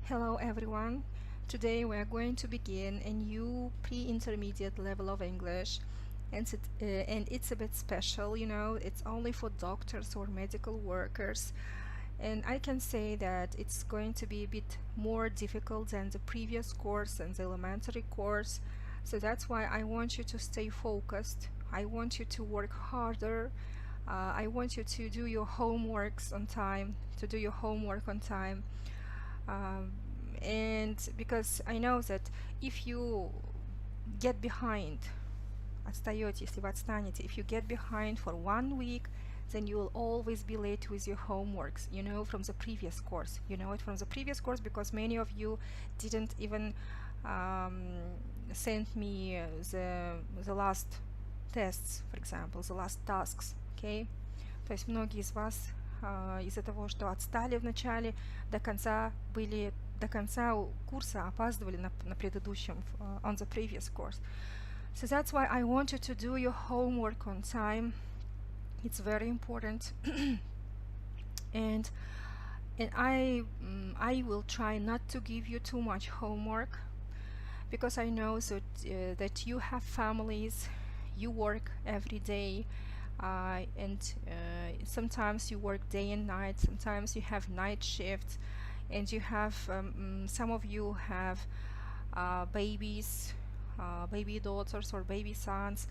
Hello everyone. Today we are going to begin a new pre-intermediate level of English, and it's a bit special, it's only for doctors or medical workers, and I can say that it's going to be a bit more difficult than the previous course and the elementary course. So that's why I want you to stay focused. I want you to work harder. I want you to do your homeworks on time, um, and because I know that if you get behind, отстаете, если вы отстанете, if you get behind for 1 week, then you will always be late with your homeworks, from the previous course. You know it from the previous course because many of you didn't even send me the last tests, for example, the last tasks, okay? То есть многие из вас из-за того, что отстали в начале, до конца курса опаздывали на предыдущем, on the previous course. So that's why I want you to do your homework on time. It's very important. and I will try not to give you too much homework because I know that you have families, you work every day, and sometimes you work day and night, sometimes you have night shifts, and you have some of you have babies, baby daughters or baby sons,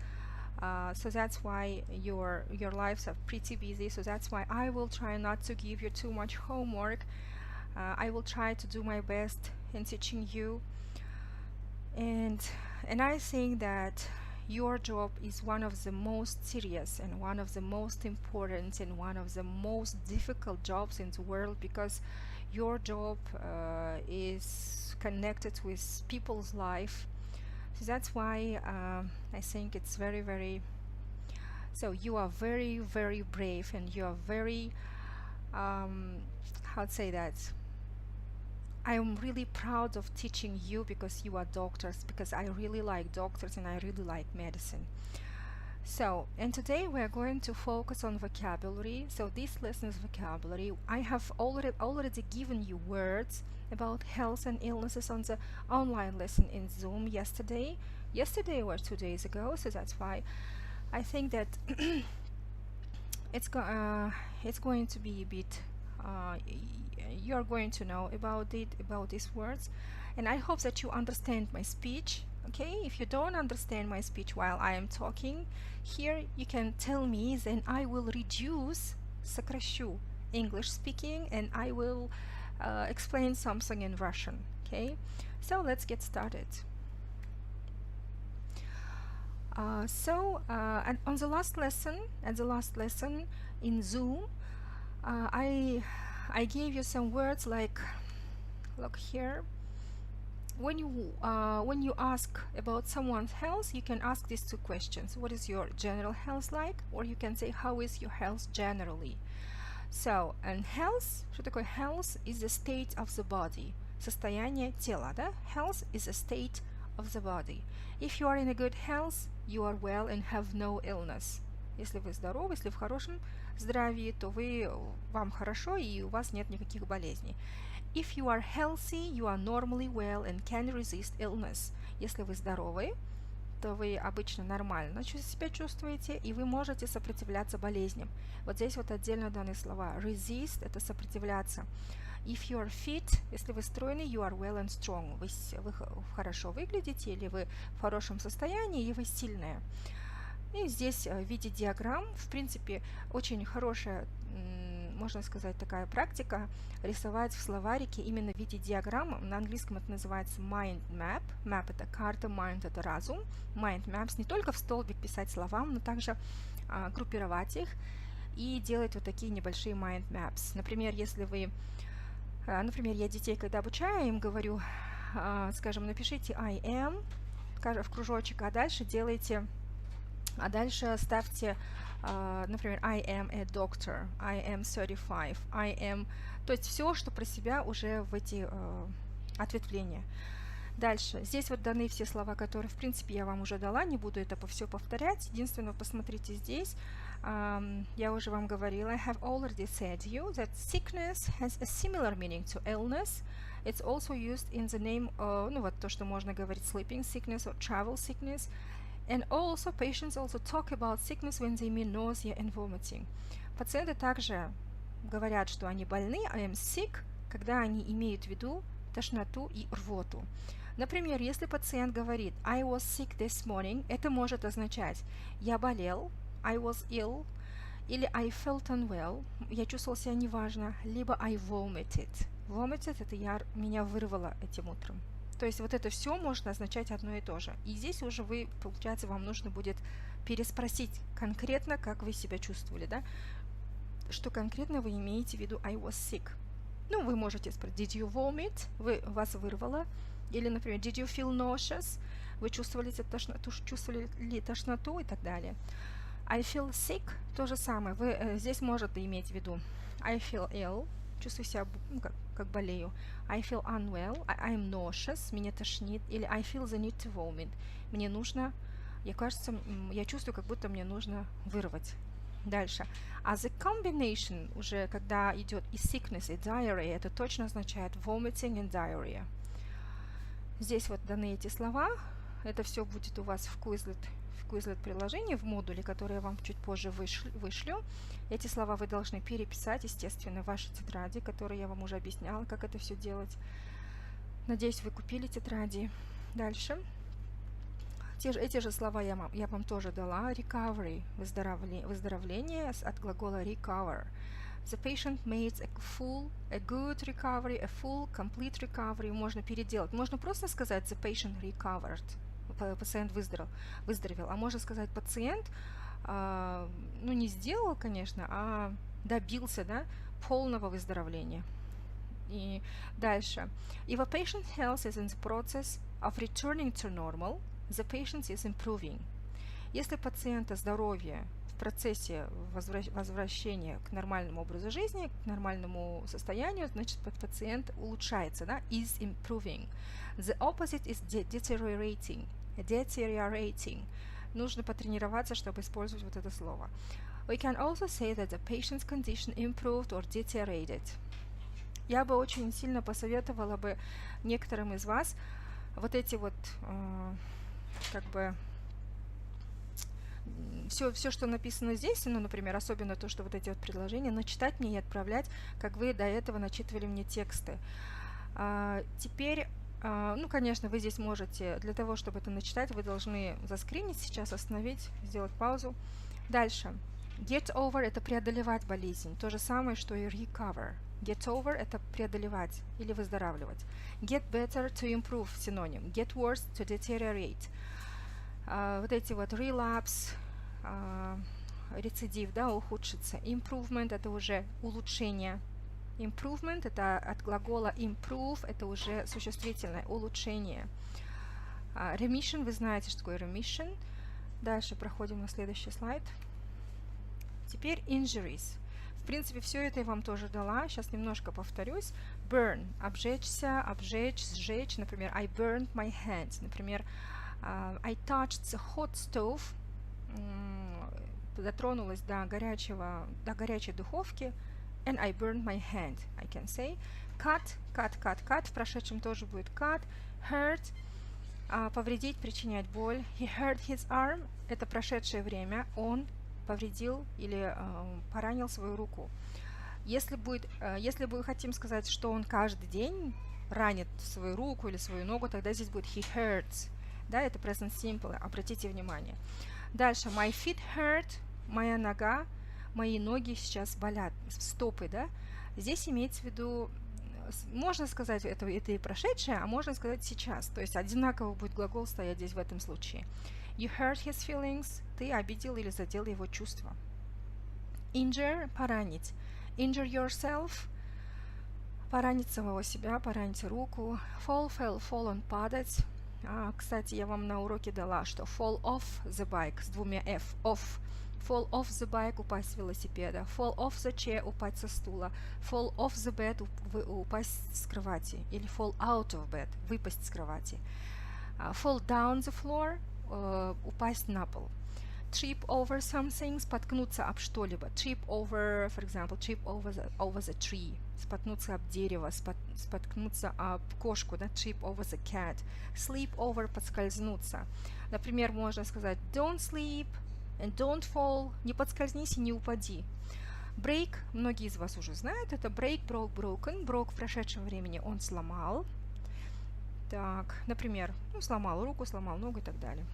so that's why your lives are pretty busy. So that's why I will try not to give you too much homework. I will try to do my best in teaching you, and I think that your job is one of the most serious and one of the most important and one of the most difficult jobs in the world, because your job is connected with people's life. So that's why I think it's very, very, so you are very, very brave, and you are very, how to say that, I'm really proud of teaching you because you are doctors, because I really like doctors and I really like medicine. So, and today we are going to focus on vocabulary. So this lesson is vocabulary. I have already given you words about health and illnesses on the online lesson in Zoom yesterday or 2 days ago. So that's why I think that it's going to be a bit you're going to know about these words, and I hope that you understand my speech. Okay, if you don't understand my speech while I am talking here, you can tell me, then I will reduce, сокращу, English speaking, and I will explain something in Russian. Okay, so let's get started. And on the last lesson, in Zoom, I gave you some words like, look here. When you ask about someone's health, you can ask these two questions: what is your general health like? Or you can say, how is your health generally? So, and health, что такое health? Is the state of the body, состояние тела, да? Health is a state of the body. If you are in a good health, you are well and have no illness. Если вы здоровы, если в хорошем здравии, то вам хорошо и у вас нет никаких болезней. If you are healthy, you are normally well and can resist illness. Если вы здоровы, то вы обычно нормально себя чувствуете, и вы можете сопротивляться болезням. Вот здесь вот отдельно даны слова. Resist – это сопротивляться. If you are fit, если вы стройны, you are well and strong. Вы хорошо выглядите, или вы в хорошем состоянии, и вы сильные. И здесь в виде диаграмм, в принципе, очень хорошая, можно сказать, такая практика рисовать в словарике именно в виде диаграмм. На английском это называется mind map. Map – это карта, mind – это разум. Mind maps – не только в столбик писать словам, но также группировать их и делать вот такие небольшие mind maps. Например, я детей, когда обучаю, им говорю, скажем, напишите I am в кружочек, а дальше ставьте, например, I am a doctor, I am 35, I am... То есть все, что про себя уже в эти ответвления. Дальше. Здесь вот даны все слова, которые, в принципе, я вам уже дала. Не буду это все повторять. Единственное, посмотрите здесь. Я уже вам говорила. I have already said you that sickness has a similar meaning to illness. It's also used in the name, ну вот то, что можно говорить sleeping sickness or travel sickness. And also, patients also talk about sickness when they mean nausea and vomiting. Пациенты также говорят, что они больны, I am sick, когда они имеют в виду тошноту и рвоту. Например, если пациент говорит I was sick this morning, это может означать я болел, I was ill, или I felt unwell, я чувствовал себя неважно, либо I vomited. Vomited – это меня вырвало этим утром. То есть вот это все может означать одно и то же. И здесь уже получается, вам нужно будет переспросить конкретно, как вы себя чувствовали, да? Что конкретно вы имеете в виду I was sick. Ну, вы можете спросить did you vomit? Вас вырвало. Или, например, did you feel nauseous? Вы чувствовали тошноту и так далее. I feel sick, то же самое. Вы здесь можете иметь в виду I feel ill, чувствую себя, как болею. I feel unwell, I'm nauseous, меня тошнит. Или I feel the need to vomit. Мне нужно, я чувствую, как будто мне нужно вырвать. Дальше. А the combination, уже когда идет и sickness, и diarrhea, это точно означает vomiting and diarrhea. Здесь вот даны эти слова. Это все будет у вас в Quizlet приложении, в модуле, который я вам чуть позже вышлю. Эти слова вы должны переписать, естественно, в вашей тетради, которые я вам уже объясняла, как это все делать. Надеюсь, вы купили тетради. Дальше. Эти же слова я вам тоже дала. Recovery, выздоровление от глагола recover. The patient made a good recovery, a full, complete recovery. Можно переделать. Можно просто сказать the patient recovered. Пациент выздоровел. А можно сказать пациент, ну не сделал, конечно, а добился, да, полного выздоровления. И дальше. If a patient health is in the process of returning to normal, the patient is improving. Если пациента здоровье в процессе возвращения к нормальному образу жизни, к нормальному состоянию, значит пациент улучшается, да, is improving. The opposite is deteriorating. Deteriorating. Нужно потренироваться, чтобы использовать вот это слово. We can also say that the patient's condition improved or deteriorated. Я бы очень сильно посоветовала бы некоторым из вас вот эти вот как бы все, что написано здесь, ну, например, особенно то, что вот эти вот предложения, начитать мне и отправлять, как вы до этого начитывали мне тексты. Теперь, ну, конечно, вы здесь можете, для того, чтобы это начитать, вы должны заскринить сейчас, остановить, сделать паузу. Дальше. Get over – это преодолевать болезнь. То же самое, что и recover. Get over – это преодолевать или выздоравливать. Get better – to improve – синоним. Get worse – to deteriorate. Вот эти вот relapse, рецидив, да, ухудшится. Improvement – это уже улучшение. Improvement – это от глагола improve, это уже существительное, улучшение. Remission – вы знаете, что такое remission. Дальше проходим на следующий слайд. Теперь injuries. В принципе, все это я вам тоже дала. Сейчас немножко повторюсь. Burn – обжечься, обжечь, сжечь. Например, I burned my hand. Например, I touched the hot stove. Дотронулась до горячей духовки. And I burned my hand. I can say. Cut, cut, cut, cut. В прошедшем тоже будет cut. Hurt. Повредить, причинять боль. He hurt his arm. Это прошедшее время. Он повредил или поранил свою руку. Если мы хотим сказать, что он каждый день ранит свою руку или свою ногу, тогда здесь будет he hurts. Да, это present simple. Обратите внимание. Дальше. My feet hurt. Моя нога, мои ноги сейчас болят. Стопы, да. Здесь имеется в виду, можно сказать, это и прошедшее, а можно сказать сейчас. То есть одинаково будет глагол стоять здесь в этом случае. You hurt his feelings. Ты обидел или задел его чувства. Injure – поранить. Injure yourself – поранить самого себя, поранить руку. Fall, fell, fallen – падать. Кстати, я вам на уроке дала, что fall off the bike с двумя F. Off. Fall off the bike – упасть с велосипеда. Fall off the chair – упасть со стула. Fall off the bed – упасть с кровати. Или fall out of bed – выпасть с кровати. Fall down the floor – упасть на пол. Trip over something – споткнуться об что-либо. Trip over, for example, trip over the tree – споткнуться об дерево, споткнуться об кошку, да? Trip over the cat. Sleep over – подскользнуться. Например, можно сказать don't sleep and don't fall – не подскользнись и не упади. Break – многие из вас уже знают, это break, broke, broken. Broke в прошедшем времени он сломал. Так, например, сломал руку, сломал ногу и так далее.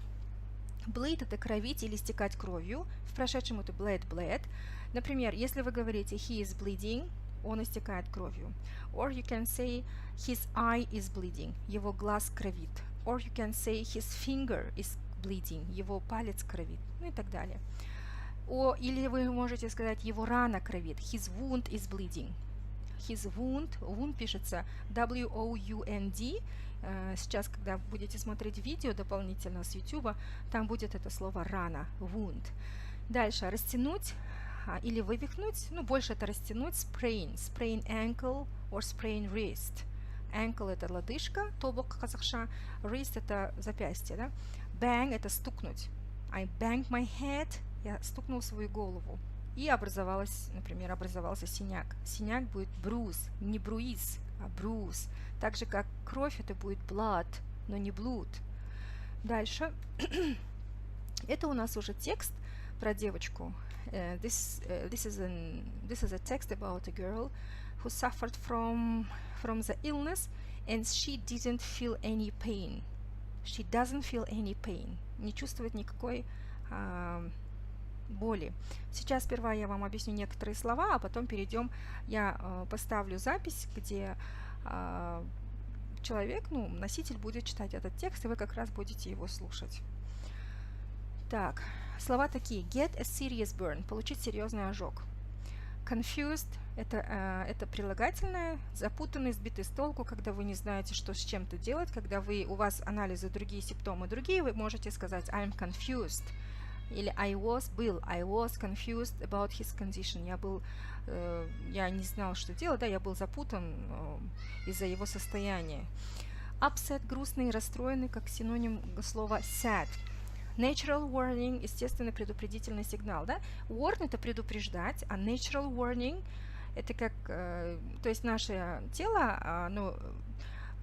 Bleed – это кровить или стекать кровью. В прошедшем это bled. Например, если вы говорите he is bleeding, он истекает кровью. Or you can say his eye is bleeding, его глаз кровит. Or you can say his finger is bleeding, его палец кровит. Ну и так далее. Или вы можете сказать его рана кровит. His wound is bleeding. His wound пишется W-O-U-N-D. Сейчас, когда будете смотреть видео дополнительно с YouTube, там будет это слово рана, wound. Дальше растянуть или вывихнуть, больше это растянуть, sprain ankle or sprain wrist. Ankle это лодыжка, тобок казахша, wrist это запястье, да? Bang это стукнуть. I banged my head, я стукнул свою голову. И образовался синяк. Синяк будет bruise, не bruise, а bruise. Так же, как кровь, это будет blood, но не blood. Дальше. Это у нас уже текст про девочку. This is a text about a girl who suffered from the illness and she didn't feel any pain. She doesn't feel any pain. Не чувствует никакой боли. Сейчас сперва я вам объясню некоторые слова, а потом я поставлю запись, где человек, носитель будет читать этот текст, и вы как раз будете его слушать. Так, слова такие. Get a serious burn – получить серьезный ожог. Confused – это прилагательное, запутанный, сбитый с толку, когда вы не знаете, что с чем-то делать, когда у вас анализы другие, симптомы другие, вы можете сказать I'm confused. Или I was confused about his condition. Я не знал, что делать, да, я был запутан из-за его состояния. Upset – грустный, расстроенный, как синоним слова sad. Natural warning – естественный предупредительный сигнал, да. Warn – это предупреждать, а natural warning – это как, то есть наше тело, оно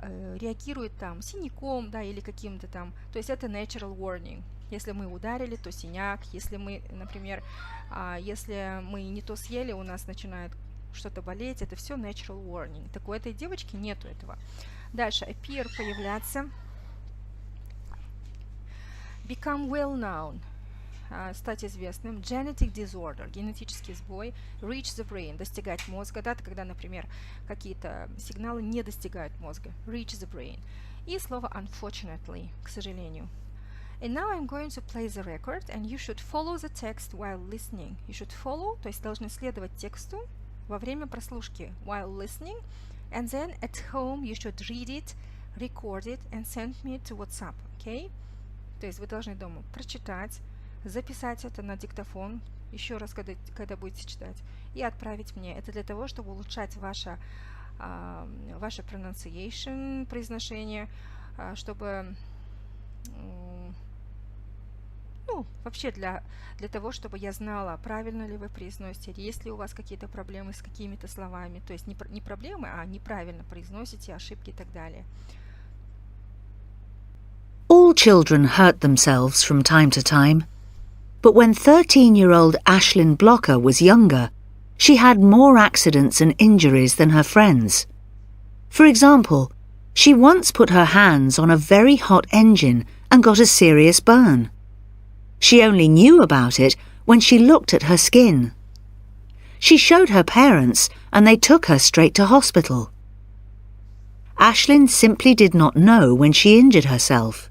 реагирует там синяком, да, или каким-то там, то есть это natural warning. Если мы ударили, то синяк. Если мы, например, если мы не то съели, у нас начинает что-то болеть, это все natural warning. Так у этой девочки нету этого. Дальше appear – появляться. Become well known – стать известным. Genetic disorder – генетический сбой. Reach the brain – достигать мозга. Да, когда, например, какие-то сигналы не достигают мозга. Reach the brain. И слово unfortunately – к сожалению. And now I'm going to play the record, and you should follow the text while listening. You should follow, то есть должны следовать тексту во время прослушки while listening, and then at home you should read it, record it, and send me to WhatsApp, okay? То есть вы должны дома прочитать, записать это на диктофон, еще раз, когда будете читать, и отправить мне. Это для того, чтобы улучшать ваше pronunciation, произношение, чтобы... вообще для того, чтобы я знала, правильно ли вы произносите, есть ли у вас какие-то проблемы с какими-то словами, то есть не проблемы, а неправильно произносите, ошибки и так далее. All children hurt themselves from time to time, but when 13-year-old Ashlyn Blocker was younger, she had more accidents and injuries than her friends. For example, she once put her hands on a very hot engine and got a serious burn. She only knew about it when she looked at her skin. She showed her parents and they took her straight to hospital. Ashlyn simply did not know when she injured herself.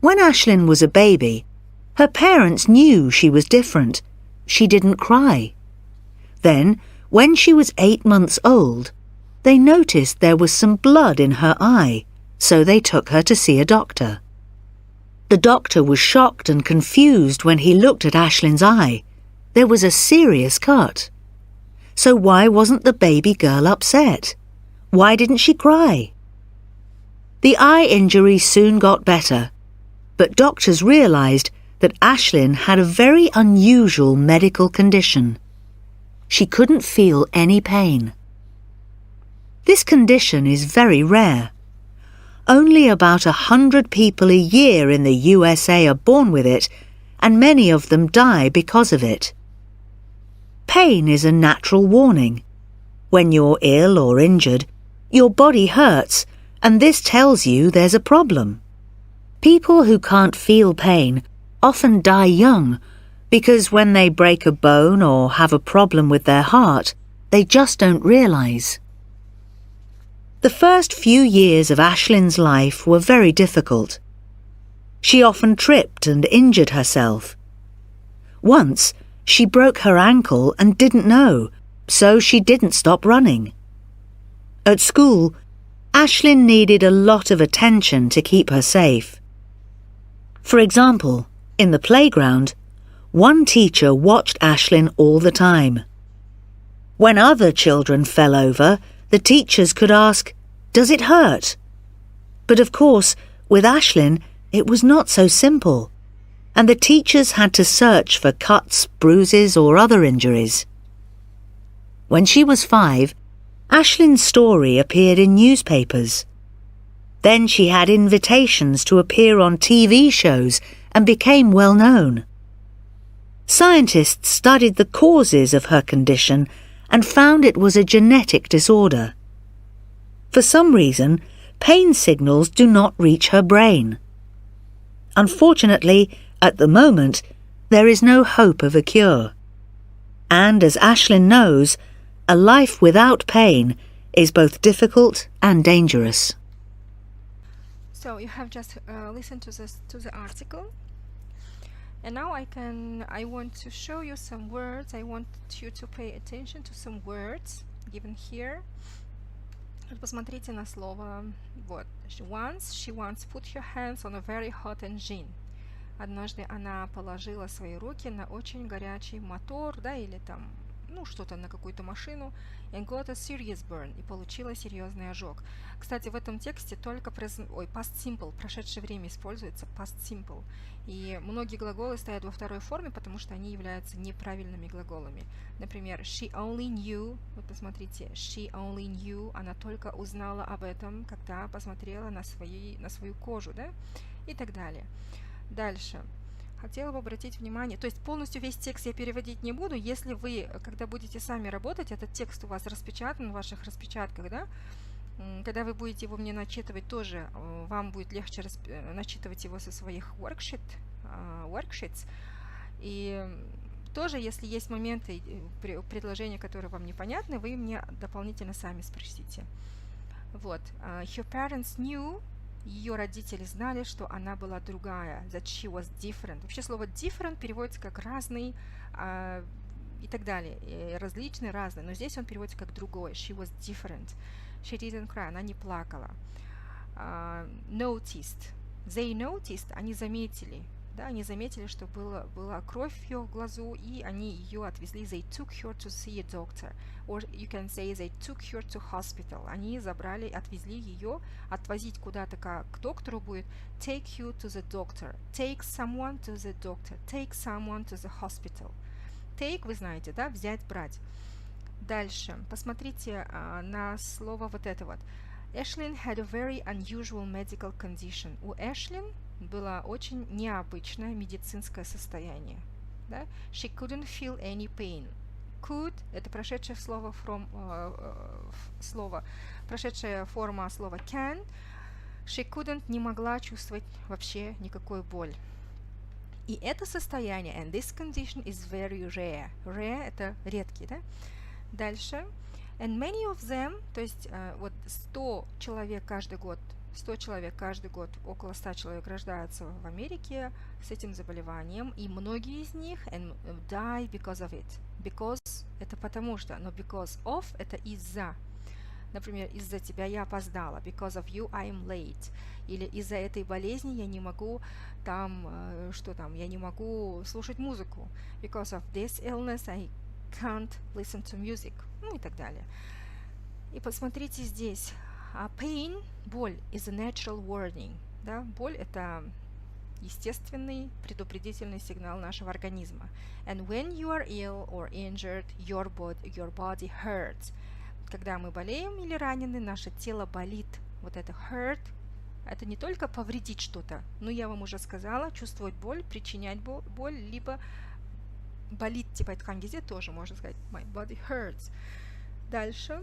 When Ashlyn was a baby, her parents knew she was different. She didn't cry. Then, when she was 8 months old, they noticed there was some blood in her eye, so they took her to see a doctor. The doctor was shocked and confused when he looked at Ashlyn's eye. There was a serious cut. So why wasn't the baby girl upset? Why didn't she cry? The eye injury soon got better, but doctors realised that Ashlyn had a very unusual medical condition. She couldn't feel any pain. This condition is very rare. Only about 100 people a year in the USA are born with it, and many of them die because of it. Pain is a natural warning. When you're ill or injured, your body hurts, and this tells you there's a problem. People who can't feel pain often die young because when they break a bone or have a problem with their heart, they just don't realise. The first few years of Ashlyn's life were very difficult. She often tripped and injured herself. Once, she broke her ankle and didn't know, so she didn't stop running. At school, Ashlyn needed a lot of attention to keep her safe. For example, in the playground, one teacher watched Ashlyn all the time. When other children fell over, the teachers could ask, "Does it hurt?" But of course, with Ashlyn, it was not so simple, and the teachers had to search for cuts, bruises, or other injuries. When she was 5, Ashlyn's story appeared in newspapers. Then she had invitations to appear on TV shows and became well known. Scientists studied the causes of her condition and found it was a genetic disorder. For some reason, pain signals do not reach her brain. Unfortunately, at the moment, there is no hope of a cure. And as Ashlyn knows, a life without pain is both difficult and dangerous. So you have just listened to the article, and now I want to show you some words. I want you to pay attention to some words given here. Посмотрите на слово. Вот. She once put her hands on a very hot engine. Однажды она положила свои руки на очень горячий мотор, да, или там, что-то на какую-то машину, and got a serious burn, и получила серьезный ожог. Кстати, в этом тексте только past simple, прошедшее время используется, past simple. И многие глаголы стоят во второй форме, потому что они являются неправильными глаголами. Например, she only knew, вот посмотрите, she only knew, она только узнала об этом, когда посмотрела на свою кожу, да, и так далее. Дальше. Хотела бы обратить внимание, то есть полностью весь текст я переводить не буду, если вы, когда будете сами работать, этот текст у вас распечатан в ваших распечатках, да, когда вы будете его мне начитывать, тоже вам будет легче начитывать его со своих worksheets, и тоже, если есть моменты, предложения, которые вам непонятны, вы мне дополнительно сами спросите. Вот, her parents knew, ее родители знали, что она была другая, that she was different. Вообще слово different переводится как разный и так далее, различный, разный, но здесь он переводится как другой. She was different. She didn't cry, она не плакала. Noticed. They noticed, они заметили, да, они заметили, что была кровь в ее глазу, и они ее отвезли. They took her to see a doctor. Or you can say they took her to hospital. Они отвезли ее, отвозить куда-то к доктору будет take you to the doctor, take someone to the doctor, take someone to the hospital. Take, вы знаете, да, взять, брать. Дальше, посмотрите на слово вот это вот. Ashlyn had a very unusual medical condition. У Ashlyn было очень необычное медицинское состояние. Да? She couldn't feel any pain. Could – это прошедшее прошедшая форма слова can. She couldn't – не могла чувствовать вообще никакую боль. И это состояние, and this condition is very rare. Rare – это редкий, да? Дальше. And many of them, то есть вот 100 человек каждый год, около 100 человек рождаются в Америке с этим заболеванием, и многие из них die because of it. Because – это потому что, но because of – это из-за. Например, из-за тебя я опоздала. Because of you I am late. Или из-за этой болезни я не могу я не могу слушать музыку. Because of this illness I can't listen to music. Ну и так далее. И посмотрите здесь. Pain, боль, is a natural warning. Да? Боль – это естественный предупредительный сигнал нашего организма. And when you are ill or injured, your body hurts. Когда мы болеем или ранены, наше тело болит. Вот это hurt – это не только повредить что-то, но я вам уже сказала, чувствовать боль, причинять боль, либо болит, типа это тоже можно сказать. My body hurts. Дальше.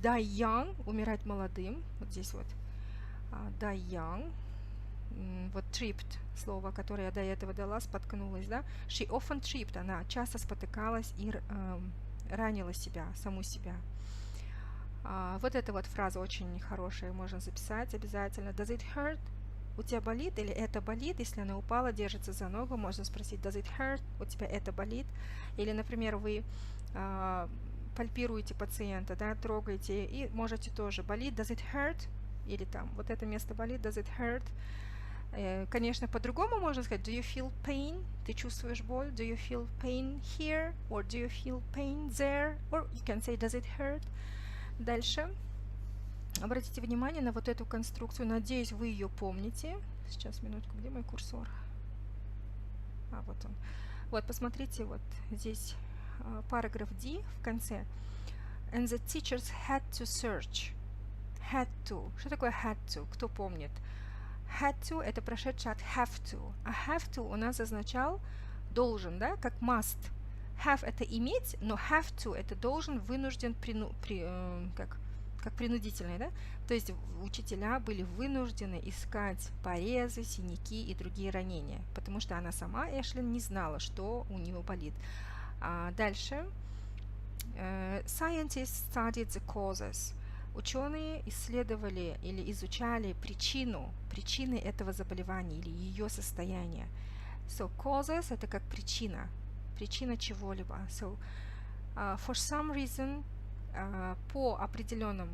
Die young, умирать молодым. Вот здесь вот. Die young. Вот tripped, слово, которое я до этого дала, споткнулась, да. She often tripped, она часто спотыкалась и ранила себя, саму себя. Вот эта вот фраза очень хорошая, можно записать обязательно. Does it hurt? У тебя болит или это болит? Если она упала, держится за ногу, можно спросить Does it hurt? У тебя это болит? Или, например, вы пальпируете пациента, да, трогаете, и можете тоже болит, does it hurt? Или там, вот это место болит, does it hurt? Конечно, по-другому можно сказать, do you feel pain? Ты чувствуешь боль? Do you feel pain here? Or do you feel pain there? Or you can say, does it hurt? Дальше. Обратите внимание на вот эту конструкцию. Надеюсь, вы ее помните. Сейчас, минутку, где мой курсор? Вот он. Вот, посмотрите, вот здесь параграф D в конце. And the teachers had to search. Had to. Что такое had to? Кто помнит? Had to – это прошедшее от have to. А have to у нас означал должен, да, как must. Have – это иметь, но have to – это должен, вынужден, как принудительный, да? То есть учителя были вынуждены искать порезы, синяки и другие ранения, потому что она сама, Эшлин, не знала, что у нее болит. Дальше. Scientists studied the causes. Ученые исследовали или изучали причины этого заболевания или ее состояния. So, causes – это как причина чего-либо. So, for some reason, по определенным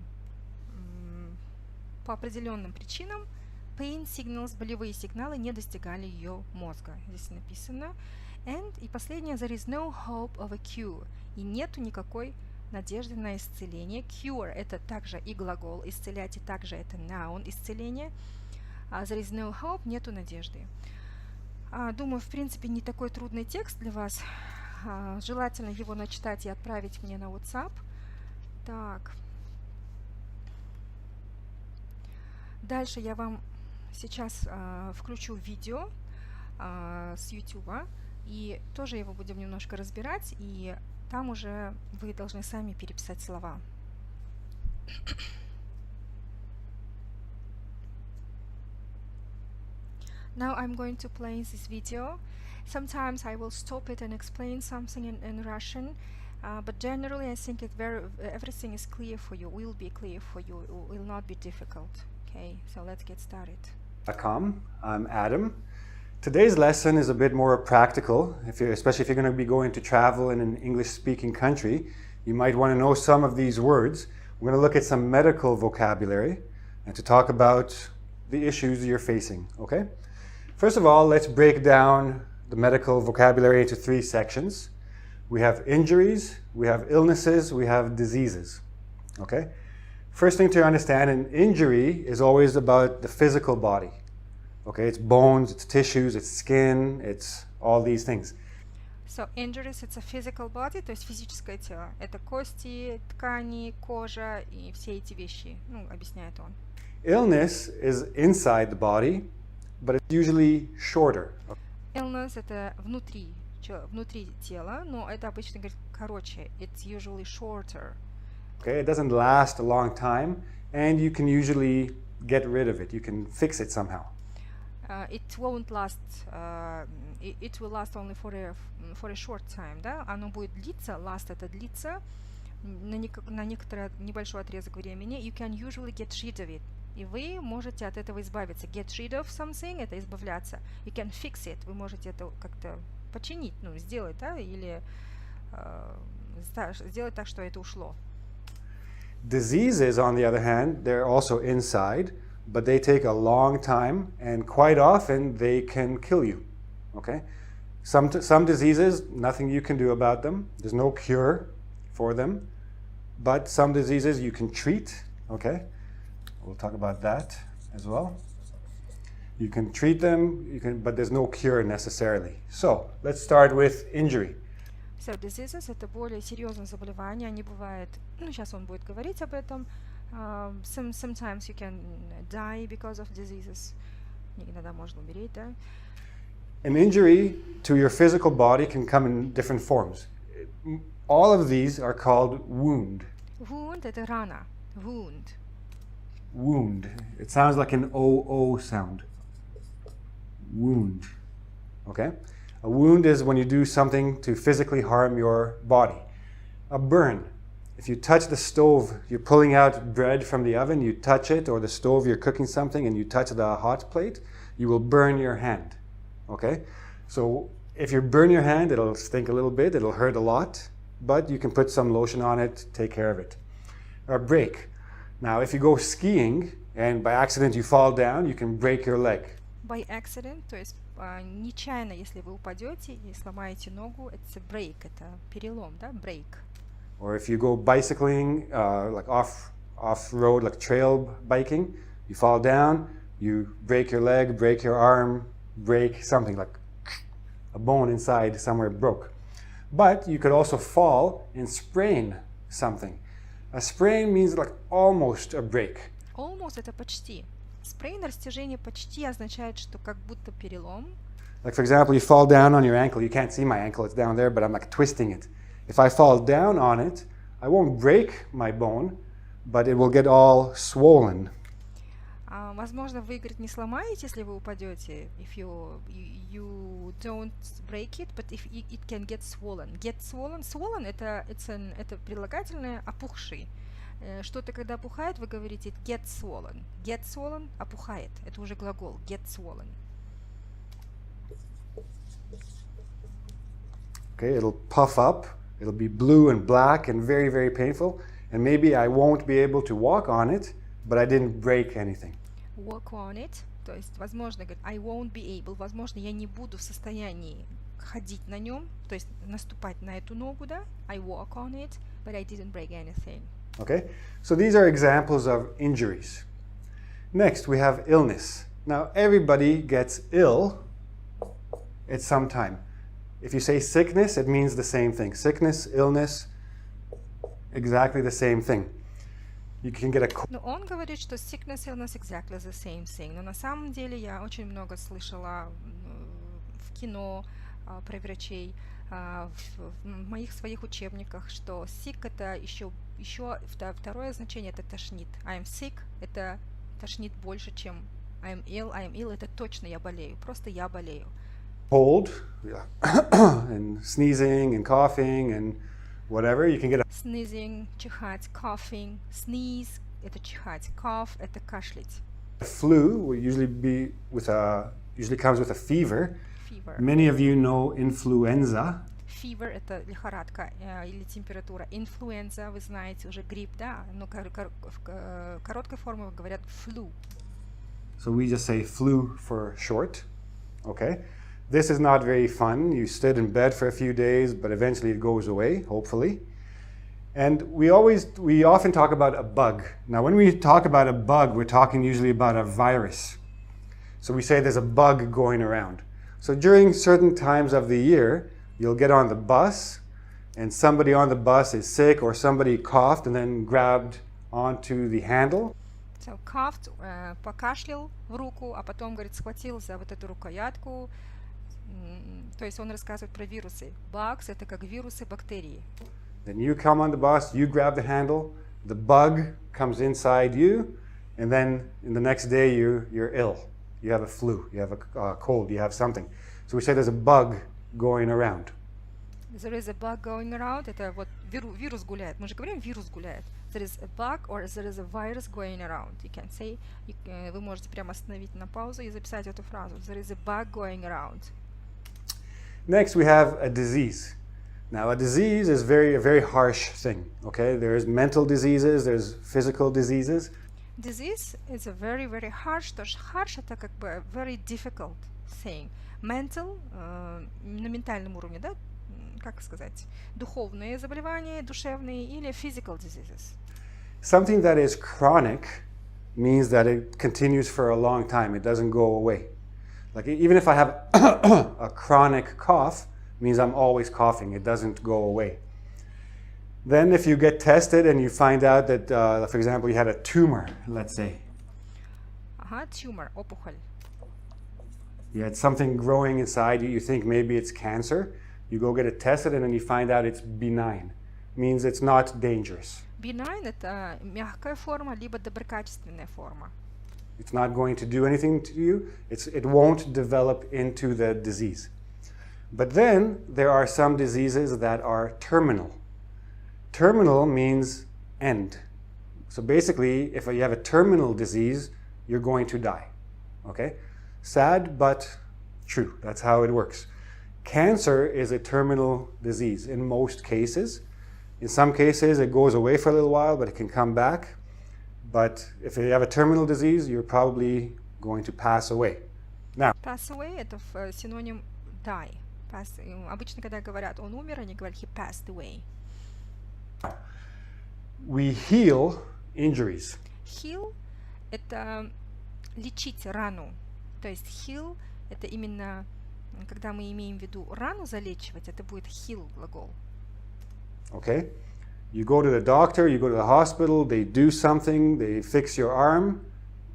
причинам, pain signals, болевые сигналы, не достигали ее мозга. Здесь написано. And, и последнее, there is no hope of a cure. И нету никакой надежды на исцеление. Cure – это также и глагол исцелять, и также это noun исцеление. There is no hope – нету надежды. Думаю, в принципе, не такой трудный текст для вас. Желательно его начитать и отправить мне на WhatsApp. Так. Дальше я вам сейчас включу видео с YouTube, и тоже его будем немножко разбирать, и там уже вы должны сами переписать слова. Now I'm going to play this video. Sometimes I will stop it and explain something in Russian, but generally I think everything is clear for you, will be clear for you, it will not be difficult. Okay, so let's get started. I'm Adam. Today's lesson is a bit more practical, especially if you're going to be going to travel in an English-speaking country. You might want to know some of these words. We're going to look at some medical vocabulary and to talk about the issues you're facing, okay? First of all, let's break down the medical vocabulary into 3 sections. We have injuries, we have illnesses, we have diseases, okay? First thing to understand, an injury is always about the physical body. Okay, it's bones, it's tissues, it's skin, it's all these things. So, injuries, it's a physical body, то есть физическое тело. Это кости, ткани, кожа и все эти вещи. Ну, объясняет он. Illness is inside the body, but it's usually shorter. Illness – это внутри тела, но это обычно говорит короче. It's usually shorter. Okay, it doesn't last a long time, and you can usually get rid of it. You can fix it somehow. It won't last. It will last only for a short time, да? Оно будет длиться. Last это длится на некоторый небольшой отрезок времени. You can usually get rid of it. И вы можете от этого избавиться. Get rid of something – это избавляться. You can fix it. Вы можете это как-то починить, ну, сделать, да, или сделать так, что это ушло. Diseases, on the other hand, they're also inside, but they take a long time, and quite often they can kill you. Okay? Some diseases, nothing you can do about them. There's no cure for them. But some diseases you can treat. Okay? We'll talk about that as well. You can treat them, but there's no cure necessarily. So, let's start with injury. So diseases — это более серьезные заболевания, они бывают, сейчас он будет говорить об этом. Sometimes you can die because of diseases. Иногда можно умереть, да? An injury to your physical body can come in different forms. All of these are called wound. Wound — это рана. Wound. Wound. It sounds like an O-O sound. Wound. Okay? A wound is when you do something to physically harm your body. A burn. If you touch the stove, you're pulling out bread from the oven, you touch it, or the stove, you're cooking something, and you touch the hot plate, you will burn your hand. Okay? So if you burn your hand, it'll stink a little bit, it'll hurt a lot, but you can put some lotion on it, take care of it. A break. Now, if you go skiing and by accident you fall down, you can break your leg. By accident, то есть нечаянно, если вы упадете и сломаете ногу, это break, это перелом, да, break. Or if you go bicycling, like off-road, like trail biking, you fall down, you break your leg, break your arm, break something, like a bone inside somewhere broke. But you could also fall and sprain something. A sprain means like almost a break. Almost — это почти. Sprain — растяжение почти означает, что как будто перелом. Like for example, you fall down on your ankle. You can't see my ankle, it's down there, but I'm like twisting it. If I fall down on it, I won't break my bone, but it will get all swollen. Возможно, вы, говорит, не сломаете, если вы упадете. If you don't break it, but if it can get swollen. Get swollen. Swollen — это прилагательное опухший. Что-то, когда опухает, вы говорите get swollen. Get swollen — опухает. Это уже глагол. Get swollen. Okay, it'll puff up. It'll be blue and black and very, very painful. And maybe I won't be able to walk on it, but I didn't break anything. Walk on it. То есть, возможно, говорит, I won't be able. Возможно, я не буду в состоянии ходить на нем, то есть наступать на эту ногу, да? I walk on it, but I didn't break anything. Okay, so these are examples of injuries. Next, we have illness. Now, everybody gets ill at some time. If you say sickness, it means the same thing. Sickness, illness, exactly the same thing. You can get a cold. Но он говорит, что sickness, illness exactly the same thing. Но на самом деле я очень много слышала в кино про врачей, в моих своих учебниках, что sick — это еще второе значение — это тошнит. I'm sick — это тошнит больше, чем I'm ill. I'm ill — это точно я болею, просто я болею. Cold, and sneezing and coughing and whatever, you can get a Sneezing, чихать, coughing. Sneeze — это чихать. Cough — это кашлять. flu will usually comes with a fever. Fever. Many of you know influenza. Fever — это лихорадка или температура. Инфлюенза — вы знаете, уже грипп, да? Но в короткой форме говорят flu. So we just say flu for short. Okay? This is not very fun. You stood in bed for a few days, but eventually it goes away, hopefully. And we often talk about a bug. Now, when we talk about a bug, we're talking usually about a virus. So we say there's a bug going around. So during certain times of the year, you'll get on the bus, and somebody on the bus is sick, or somebody coughed and then grabbed onto the handle. So coughed, покашлял в руку, а потом, говорит, схватил за вот эту рукоятку. То есть он рассказывает про вирусы. Bugs — это как вирусы, бактерии. Then you come on the bus, you grab the handle, the bug comes inside you, and then in the next day you're ill. You have a flu, you have a cold, you have something. So we say there's a bug going around. There is a bug going around. Это вот вирус гуляет. Мы же говорим, вирус гуляет. There is a bug or there is a virus going around. You can say, вы можете прямо остановить на паузу и записать эту фразу. There is a bug going around. Next we have a disease. Now, a disease is a very harsh thing, okay? There's mental diseases, there's physical diseases. Disease is a very, very harsh. То есть harsh это как бы very difficult thing. Mental, на ментальном уровне, да? Как сказать? Духовные заболевания, душевные или physical diseases. Something that is chronic means that it continues for a long time. It doesn't go away. Like even if I have a chronic cough, means I'm always coughing. It doesn't go away. Then if you get tested and you find out that, for example, you had a tumor, let's say. Tumor, опухоль. You had something growing inside you. You think maybe it's cancer. You go get it tested and then you find out it's benign. Means it's not dangerous. Benign это мягкая форма, либо доброкачественная форма. It's not going to do anything to you. It won't develop into the disease. But then there are some diseases that are terminal. Terminal means end. So basically, if you have a terminal disease, you're going to die. Okay? Sad, but true. That's how it works. Cancer is a terminal disease in most cases. In some cases, it goes away for a little while, but it can come back. But if you have a terminal disease, you're probably going to pass away. Now, Pass away это синоним die. Обычно, когда говорят он умер, они говорят he passed away. we heal injuries. Heal это лечить рану. То есть heal это именно когда мы имеем в виду рану залечивать, это будет heal глагол. Okay? You go to the doctor, you go to the hospital, they do something, they fix your arm,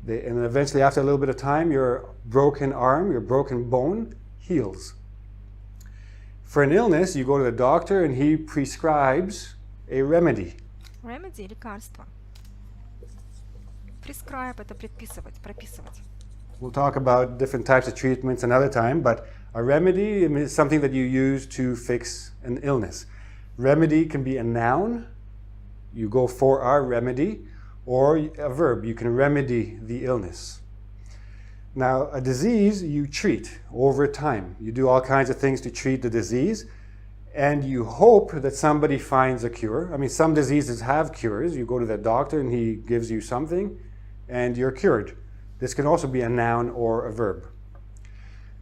and then eventually after a little bit of time, your broken arm, your broken bone heals. For an illness, you go to the doctor and he prescribes a remedy. Remedy – лекарство. Prescribe – это предписывать, прописывать. We'll talk about different types of treatments another time, but a remedy is something that you use to fix an illness. Remedy can be a noun, you go for our remedy, or a verb, you can remedy the illness. Now, a disease you treat over time. You do all kinds of things to treat the disease, and you hope that somebody finds a cure. I mean, some diseases have cures. You go to the doctor and he gives you something, and you're cured. This can also be a noun or a verb.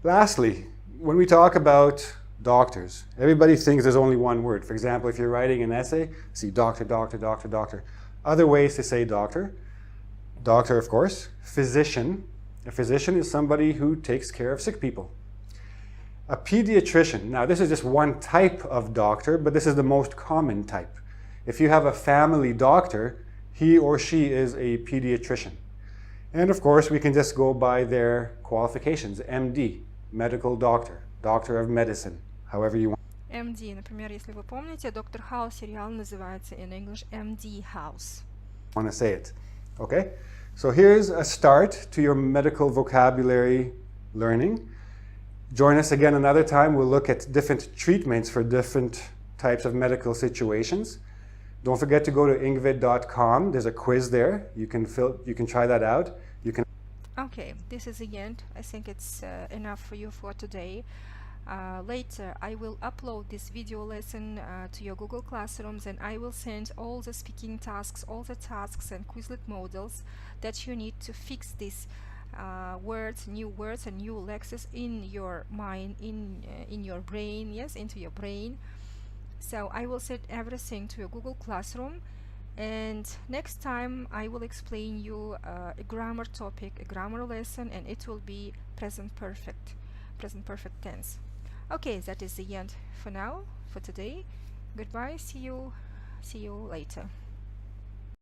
Lastly, when we talk about doctors, everybody thinks there's only one word. For example, if you're writing an essay, see doctor, doctor, doctor, doctor. Other ways to say doctor. Doctor, of course. Physician. A physician is somebody who takes care of sick people. A pediatrician. Now, this is just one type of doctor, but this is the most common type. If you have a family doctor, he or she is a pediatrician. And of course, we can just go by their qualifications. MD, medical doctor, doctor of medicine, however you want. MD, например, если вы помните, Доктор Хаус сериал называется in English MD House. Want to say it. Okay? So here's a start to your medical vocabulary learning. Join us again another time. We'll look at different treatments for different types of medical situations. Don't forget to go to ingvid.com. There's a quiz there. You can try that out. Okay, this is the end. I think it's enough for you for today. Later, I will upload this video lesson to your Google Classrooms, and I will send all the speaking tasks, all the tasks and Quizlet models that you need to fix these words and new lexes in your mind, in your brain, yes, into your brain. So I will set everything to your Google Classroom, and next time I will explain you a grammar topic, a grammar lesson, and it will be present perfect tense. Okay, that is the end for now, for today. Goodbye, see you later.